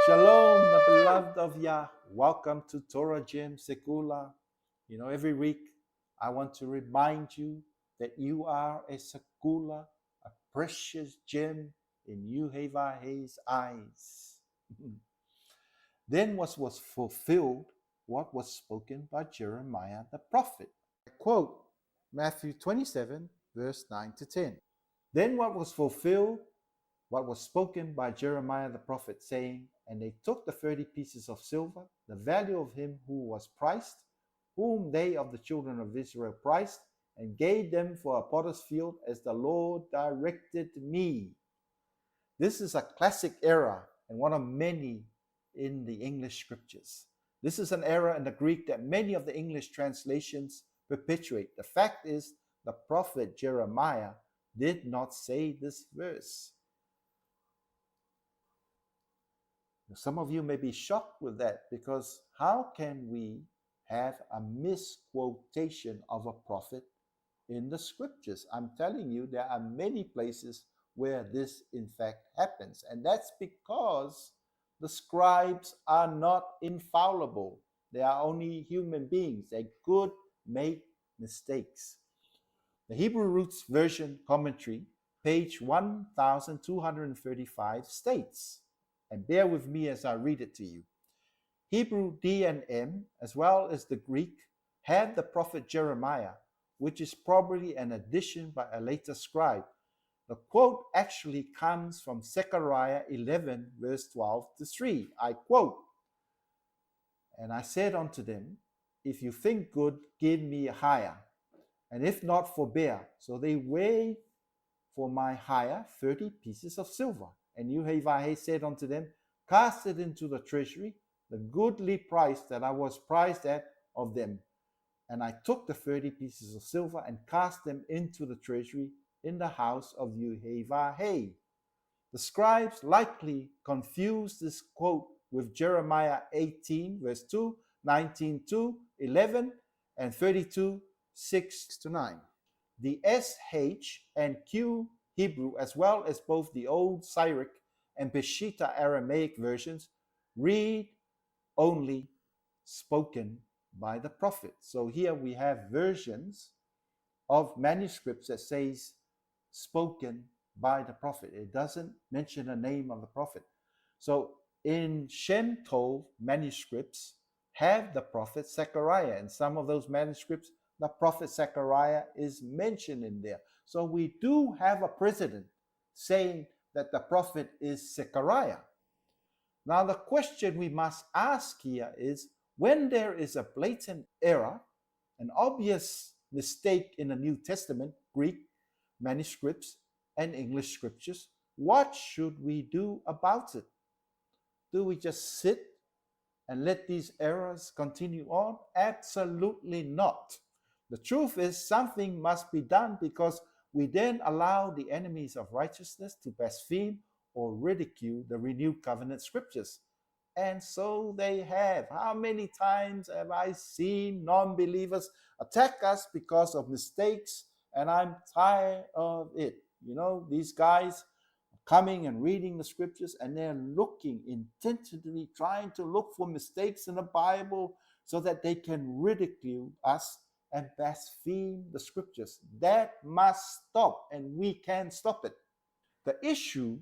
Shalom, the beloved of Yah. Welcome to Torah Gym Sekula. Every week I want to remind you that you are a Sekula, a precious gem in YHWH's eyes. Then was fulfilled what was spoken by Jeremiah the prophet. I quote Matthew 27, verse 9 to 10. Then what was fulfilled what was spoken by Jeremiah the prophet, saying, And they took the 30 pieces of silver, the value of him who was priced, whom they of the children of Israel priced, and gave them for a potter's field, as the Lord directed me. This is a classic error and one of many in the English scriptures. This is an error in the Greek that many of the English translations perpetuate. The fact is, the prophet Jeremiah did not say this verse. Some of you may be shocked with that, because how can we have a misquotation of a prophet in the scriptures? I'm telling you, there are many places where this in fact happens, and that's because the scribes are not infallible. They are only human beings. They could make mistakes. The Hebrew Roots Version commentary, page 1235, states, and bear with me as I read it to you. Hebrew D and M, as well as the Greek, had the prophet Jeremiah, which is probably an addition by a later scribe. The quote actually comes from Zechariah 11, verse 12 to 3. I quote, And I said unto them, If you think good, give me a hire, and if not, forbear. So they weighed for my hire 30 pieces of silver. And YHWH said unto them, Cast it into the treasury, the goodly price that I was priced at of them. And I took the 30 pieces of silver and cast them into the treasury in the house of YHWH. The scribes likely confused this quote with Jeremiah 18, verse 2, 19, 2, 11, and 32, 6 to 9. The SH and Q Hebrew, as well as both the Old Syriac and Peshitta Aramaic versions, read only spoken by the prophet. So here we have versions of manuscripts that says spoken by the prophet. It doesn't mention the name of the prophet. So in Shem Tov manuscripts have the prophet Zechariah, and some of those manuscripts the prophet Zechariah is mentioned in there. So we do have a precedent saying that the prophet is Zechariah. Now the question we must ask here is, when there is a blatant error, an obvious mistake in the New Testament, Greek manuscripts and English scriptures, what should we do about it? Do we just sit and let these errors continue on? Absolutely not. The truth is, something must be done, because we then allow the enemies of righteousness to blaspheme or ridicule the renewed covenant scriptures. And so they have. How many times have I seen non-believers attack us because of mistakes? And I'm tired of it. These guys coming and reading the scriptures, and they're looking intentionally, trying to look for mistakes in the Bible so that they can ridicule us and blaspheme the scriptures. That must stop, and we can stop it. The issue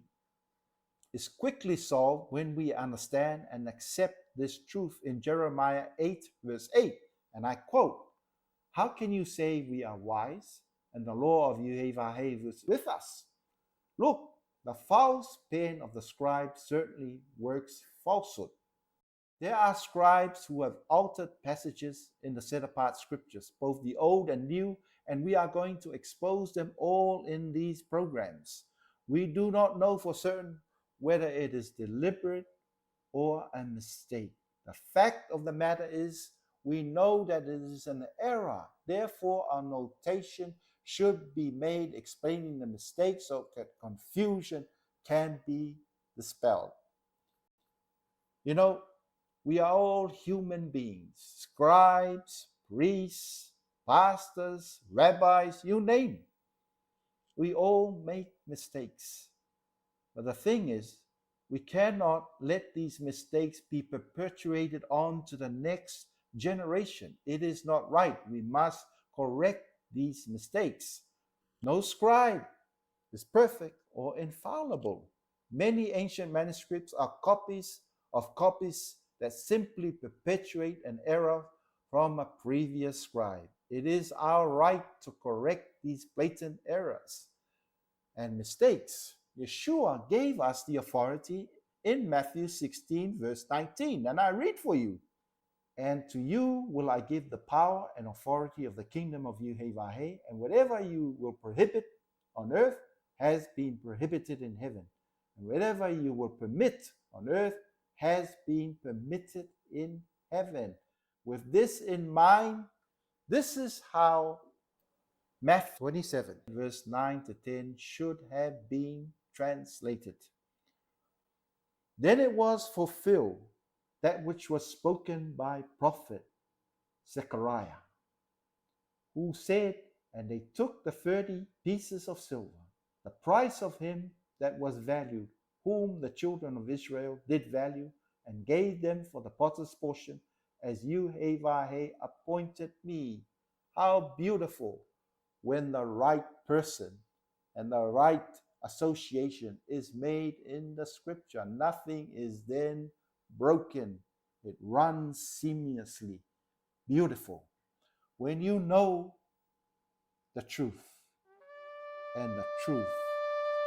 is quickly solved when we understand and accept this truth in Jeremiah 8, verse 8. And I quote, How can you say we are wise, and the law of YHWH is with us? Look, the false pen of the scribe certainly works falsehood. There are scribes who have altered passages in the set-apart scriptures, both the old and new, and we are going to expose them all in these programs. We do not know for certain whether it is deliberate or a mistake. The fact of the matter is, we know that it is an error. Therefore, our notation should be made explaining the mistake so that confusion can be dispelled. We are all human beings, scribes, priests, pastors, rabbis, you name it. We all make mistakes. But the thing is, We cannot let these mistakes be perpetuated on to the next generation. It is not right. We must correct these mistakes. No scribe is perfect or infallible. Many ancient manuscripts are copies of copies that simply perpetuate an error from a previous scribe. It is our right to correct these blatant errors and mistakes. Yeshua gave us the authority in Matthew 16, verse 19, and I read for you. And to you will I give the power and authority of the kingdom of YHWH, and whatever you will prohibit on earth has been prohibited in heaven, and whatever you will permit on earth has been permitted in heaven. With this in mind, this is how Matthew 27, verse 9 to 10 should have been translated. Then it was fulfilled that which was spoken by prophet Zechariah, who said, and they took the 30 pieces of silver, the price of him that was valued, whom the children of Israel did value, and gave them for the potter's portion, as YHWH appointed me. How beautiful when the right person and the right association is made in the scripture. Nothing is then broken. It runs seamlessly. Beautiful. When you know the truth, and the truth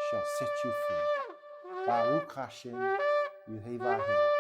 shall set you free. Baruch Hashem YHWH.